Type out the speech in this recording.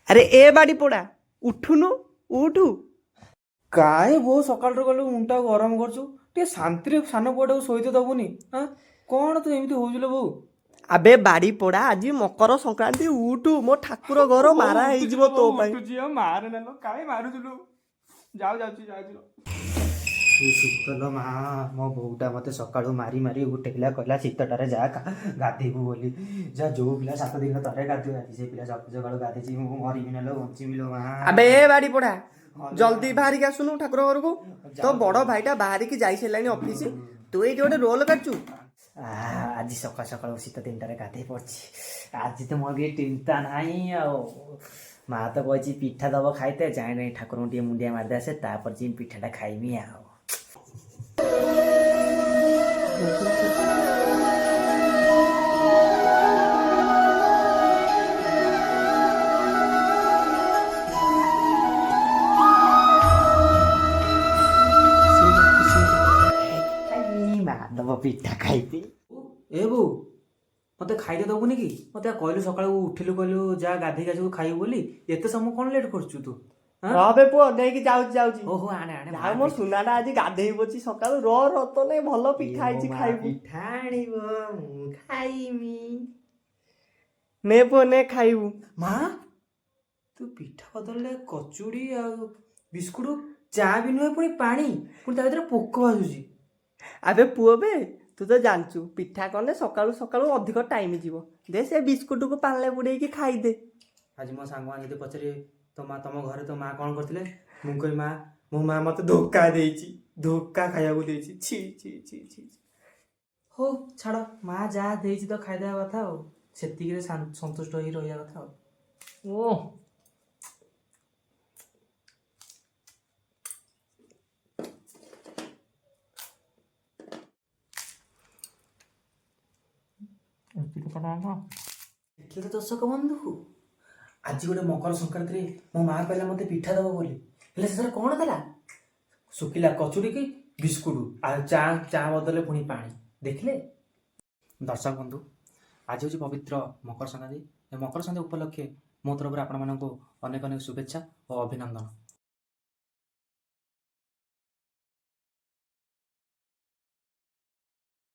ଆରେ ଏ ବାଡ଼ି ପୋଡ଼ା ଉଠୁନୁ ଉଠୁ। କାହିଁ ବୋଉ ସକାଳରୁ ଗଲୁ ମୁଣ୍ଡଟା ଗରମ କରୁଛୁ, ଟିକେ ଶାନ୍ତିରେ ସାନ ପୁଅଟାକୁ ଶୋଇତେ ଦବୁନି? ହଁ, କ'ଣ ତୁ ଏମିତି ହଉଛୁ ଲୋ ବୋଉ? ଆବେ ବାଡ଼ି ପୋଡ଼ା ଆଜି ମକର ସଂକ୍ରାନ୍ତି ଉଠୁ, ମୋ ଠାକୁର ଘର ମାରା ହେଇଯିବ ତୋ ପାଇଁ। ମାରେ ନେଲ କାହିଁ ମାରୁଥିଲୁ? ଯାଉଛି ଶୀତଲ ମା, ମୋ ବୋଉଟା ମତେ ସକାଳୁ ମାରି ମାରି ଉଠେଇଲା, କହିଲା ଶୀତଟାରେ ଯା ଗାଧେଇବୁ ବୋଲି। ଯା ଯୋଉ ପିଲା 7 ଦିନ ଥରେ ଗାଧୋଇ ସେ ପିଲା ସକାଳୁ ଗାଧେଇଛି, ମୁଁ ମରିବି ନେଲ ବଞ୍ଚିବି ଲୋ ମା। ଆବେ ଏ ବାଡ଼ି ପୋଡ଼ା ଜଲ୍ଦି ବାହାରିକି ଆସୁନୁ ଠାକୁର ଘରକୁ। ତୋ ବଡ଼ ଭାଇଟା ବାହାରିକି ଯାଇସାରିଲାଣି ଅଫିସ, ତୁ ଏଇଠି ଗୋଟେ ରୋଲ କାଟୁଛୁ। ଆଜି ସକାଳୁ ସକାଳୁ ଶୀତ ଦିନଟାରେ ଗାଧେଇ ପଡିଛି। ଆଜି ତ ମୋର କିଛି ଚିନ୍ତା ନାହିଁ ଆଉ। ମା ତ କହିଛି ପିଠା ଦବ ଖାଇତେ, ଯାଏ ନାହିଁ ଠାକୁରଙ୍କୁ ଟିକେ ମୁଣ୍ଡିଆ ମାରିଦେ ଆସେ, ତାପରେ ଯିବି ପିଠାଟା ଖାଇମି ଆଉ। ମା ଦବ ପିଠା ଖାଇବି। ଏ ବୋଉ, ମତେ ଖାଇତେ ଦବୁନି କି? ମତେ କହିଲୁ ସକାଳୁ ଉଠିଲୁ, କହିଲୁ ଯା ଗାଧେଇକି ଆସିବୁ ଖାଇବୁ ବୋଲି। ଏତେ ସମୟ କ'ଣ ଲେଟ୍ କରୁଛୁ ତୁ? ରବେ ପୁଅ ନେଇକି ଯାଉଛି। ଓହୋ, ଆଣେ ଆଣେ। ଆଉ ମୋ ସୁନାଟା ଆଜି ଗାଧେଇ ପଡିଛି ସକାଳୁ, ରତନେ ଭଲ ପିଠା ହେଇଛି ଖାଇବୁ। ପିଠା ଆଣିବ, ମୁଁ ଖାଇମି। ନେ ପୁଅ ନେ ଖାଇବୁ। ମା, ତୁ ପିଠା ବଦଳରେ କଚୁଡ଼ି ଆଉ ବିସ୍କୁଟ, ଚା ବି ନୁହେଁ, ପୁଣି ପାଣି, ପୁଣି ତା ଭିତରେ ପୋକ ବାଜୁଛି। ଆବେ ପୁଅ ବେ, ତୁ ତ ଜାଣିଛୁ ପିଠା କଲେ ସକାଳୁ ସକାଳୁ ଅଧିକ ଟାଇମ ଯିବ। ଦେ ସେ ବିସ୍କୁଟକୁ ପାଣିରେ ବୁଡେଇକି ଖାଇଦେ। ଆଜି ମୋ ସାଙ୍ଗମାନେ ଯଦି ପଚାରିବେ ତମ ଘରେ ତୋ ମା କ'ଣ କରିଥିଲେ, ମୁଁ କହିବି ମୋ ମା ମତେ ଧୋକା ଦେଇଛି, ଧୋକା ଖାଇବାକୁ ଦେଇଛି। ଛି ଛି ଛି ଛି। ହଉ ଛାଡ଼, ମା ଯାହା ଦେଇଛି ତ ଖାଇଦେବା କଥା ଆଉ, ସେତିକିରେ ସନ୍ତୁଷ୍ଟ ହେଇ ରହିବା କଥା ଆଉ। ଓ ଦେଖିଲେ ଦର୍ଶକ ବନ୍ଧୁ, ଆଜି ଗୋଟେ ମକର ସଂକ୍ରାନ୍ତିରେ ମୋ ମା କହିଲା ମତେ ପିଠା ଦବ ବୋଲି, ହେଲେ ସେଥିରେ କ'ଣ ଦେଲା? ଶୁଖିଲା କଚୁଡ଼ି କି ବିସ୍କୁଟ ଆଉ ଚା ବଦଳରେ ପୁଣି ପାଣି। ଦେଖିଲେ ଦର୍ଶକ ବନ୍ଧୁ, ଆଜି ହେଉଛି ପବିତ୍ର ମକର ସଂକ୍ରାନ୍ତି। ଏ ମକର ସଂକ୍ରାନ୍ତି ଉପଲକ୍ଷେ ମୋ ତରଫରୁ ଆପଣମାନଙ୍କୁ ଅନେକ ଅନେକ ଶୁଭେଚ୍ଛା ଓ ଅଭିନନ୍ଦନ।